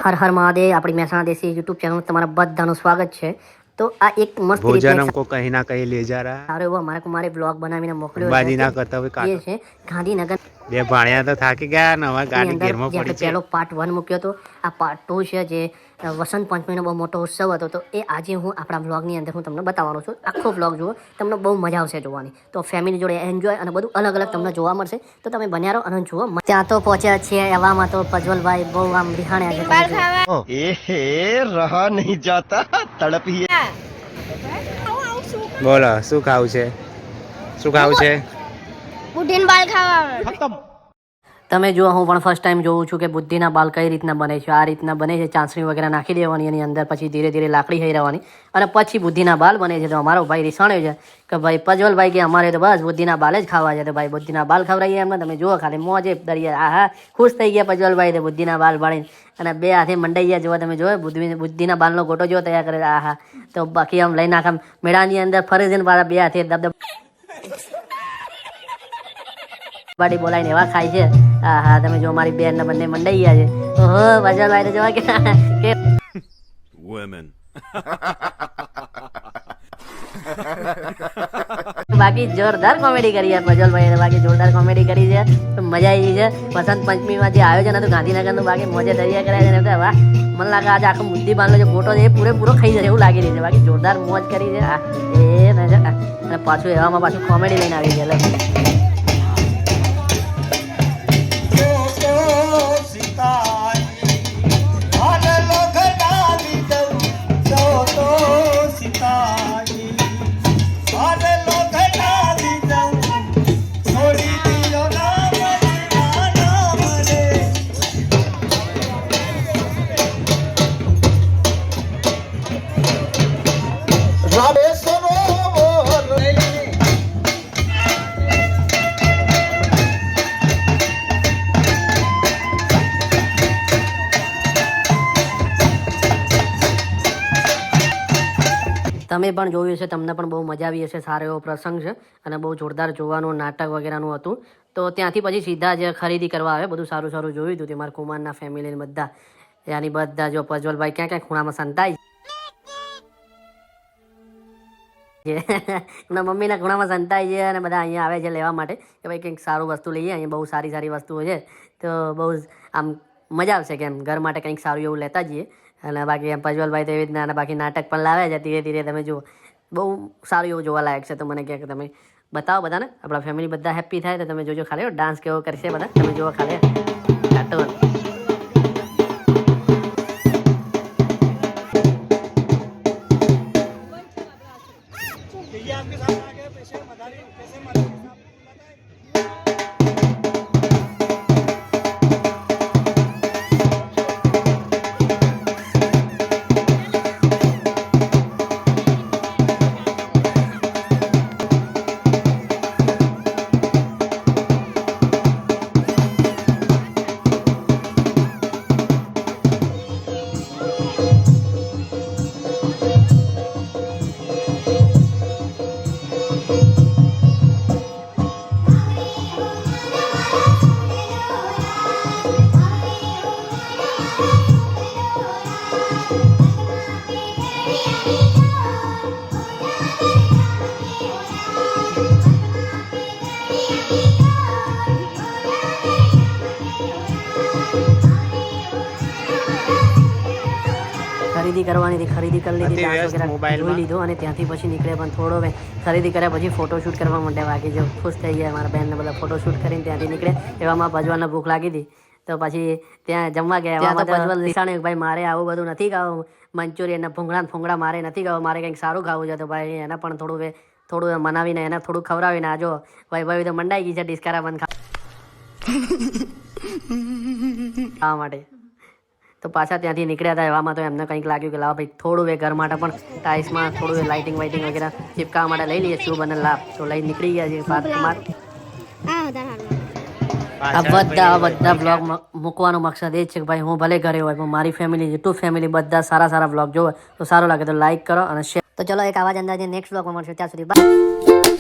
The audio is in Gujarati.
હર હર મહાદેવ આપણી મહેસાણા દેશી યુટ્યુબ ચેનલ તમારા બધાનું સ્વાગત છે। તો આ એક મસ્ત भोजन हमको कहीं ना कहीं ले जा रहा है। સારો એવો અમારે કુમારે બ્લોગ બનાવીને મોકલ્યો અંબાજી ના છે કરતા હોય જે કાકા છે ગાંધીનગર બે ભાણ્યા તો થાકી ગયા ને હવે ની ગાડી અંદર ઘેરમાં જે આપણે પડી છે। પહેલો પાર્ટ 1 મૂક્યો હતો। આ પાર્ટ 2 છે જે વસંત પંચમીનો બહુ મોટો ઉત્સવ હતો, તો એ આજે હું આપણા બ્લોગની અંદર હું તમને બતાવવાનો છું। આખો બ્લોગ જુઓ, તમને બહુ મજા આવશે જોવાની। તો ફેમિલી જોડે એન્જોય અને બધું અલગ અલગ તમને જોવા મળશે, તો તમે બન્યા રહો અને જુઓ। ત્યાં તો પહોંચ્યા છીએ, એવામાં તો પ્રજ્વલભાઈ બહુ આમ રિહાણ્યા છે। ए रहा नहीं जाता तड़प ही બોલો શું ખાવું છે, શું ખાવું છે? બુઢીન બાલ ખાવા તમે જુઓ, હું પણ ફર્સ્ટ ટાઈમ જોઉં છું કે બુદ્ધિના બાલ કઈ રીતના બને છે। આ રીતના બને છે, ચાસણી વગેરે નાખી દેવાની એની અંદર, પછી ધીરે ધીરે લાકડી થઈ રહેવાની અને પછી બુદ્ધિના બાલ બને છે। તો અમારો ભાઈ રીસાણ્યો છે કે ભાઈ પ્રજ્વલભાઈ કે અમારે તો બસ બુદ્ધિના બાલ જ ખાવા છે, તો ભાઈ બુદ્ધિના બાલ ખવડાવીએ એમને। તમે જુઓ ખાલી મોજે દરિયા, આહા ખુશ થઈ ગયા પ્રજ્વલભાઈ તો બુદ્ધિના બાલ ભાળીને, અને બે હાથે મંડાઈ ગયા જોવા। તમે જોયો બુદ્ધિના બાલનો ગોટો જેવો તૈયાર કરે, આહા। તો બાકી આમ લઈને આખા મેળાની અંદર ફરે છે ને પાછા બે હાથે દબદબ બાડી બોલાવીને એવા ખાય છે, આહા। તમે જો મારી બેન ને બંને મંડાઈ ગયા છે। ઓહો પ્રજ્વલભાઈ ને જોવા કે women બાકી જોરદાર કોમેડી કરી છે પ્રજ્વલભાઈ, બાકી જોરદાર કોમેડી કરી છે, તો મજા આવી છે। વસંત પંચમીમાં જે આયોજન હતું ગાંધીનગરનું, બાકી મોજે દરિયા કર્યા છે। વાહ, મને લાગે આજે આખો બુદ્ધિ બાલનો જે ગોટો છે એ પૂરેપૂરો ખાઈ જશે એવું લાગી રહ્યું છે। બાકી જોરદાર મોજ કરી છે આ એ અને પાછું એવામાં પાછું કોમેડી લઈને આવી છે। તમે પણ જોયું છે, તમને પણ બહુ મજા આવી હશે। સારો એવો પ્રસંગ છે અને બહુ જોરદાર જોવાનું નાટક વગેરેનું હતું। તો ત્યાંથી પછી સીધા જ ખરીદી કરવા આવે, બધું સારું સારું જોયું હતું। તે મારા કુમારના ફેમિલીને બધા યાની બધા જો પ્રજ્વલભાઈ ક્યાં ક્યાં ખૂણામાં સંતાય છે એમના મમ્મીના ખૂણામાં સંતાય છે અને બધા અહીંયા આવે છે લેવા માટે કે ભાઈ કંઈક સારું વસ્તુ લઈએ। અહીંયા બહુ સારી સારી વસ્તુઓ છે, તો બહુ આમ મજા આવશે કે એમ ઘર માટે કંઈક સારું એવું લેતા જઈએ। અને બાકી એમ પ્રજ્વલભાઈ તો એવી રીતના, અને બાકી નાટક પણ લાવે છે ધીરે ધીરે। તમે જુઓ, બહુ સારું એવું જોવા લાયક છે। તો મને કહે કે તમે બતાવો બધાને, આપણા ફેમિલી બધા હેપી થાય તો તમે જોજો ખાલી ડાન્સ કેવો કરશે બધા, તમે જુઓ ખાલી કાર્ટૂન। ખરીદી કરવાની હતી, ખરીદી કરી લીધી, ડાન્સ વગેરે જોઈ લીધો અને ત્યાંથી પછી નીકળ્યા। પણ થોડો ખરીદી કર્યા પછી ફોટોશૂટ કરવા માંડ્યા। બાકી જો ખુશ થઈ ગયા મારા બહેનને બધા, ફોટોશૂટ કરીને ત્યાંથી નીકળ્યા। એવામાં પ્રજ્વલને ભૂખ લાગી હતી, તો પછી ત્યાં જમવા ગયા। ત્યાં તો પ્રજ્વલ નિશાણે ભાઈ મારે આવું બધું નથી ખાવું, મંચુરિયન ને ફૂંગળા મારે નથી ખાવું, મારે કંઈક સારું ખાવું છે। તો ભાઈ એને પણ થોડું મનાવીને એને થોડું ખવડાવીને આ જો ભાઈ તો મંડાઈ ગઈ છે ડિસ્કારા બંધ ખાવા માટે। તો પાછા ત્યાંથી નીકળ્યા હતા। એવામાં તો એમને કંઈક લાગ્યું કે લાવ ભાઈ થોડું ઘર માટે પણ ટાઇલ્સમાં થોડું લાઇટિંગ વાઇટિંગ વગેરે ચીપકાવવા માટે લઈ લઈએ, શું બને લાભ। તો લઈ નીકળી ગયા છે કુમાર। આ બધા બ્લોગ મૂકવાનો મકસદ એ જ છે કે ભાઈ હું ભલે ઘરે હોય પણ મારી ફેમિલી, યુટ્યુબ ફેમિલી બધા સારા બ્લોગ જોવે તો સારું લાગે તો લાઈક કરો અને શેર। તો ચલો એક આવા જ અંદાજે નેક્સ્ટ બ્લોગમાં મળશે, ત્યાં સુધી બાય।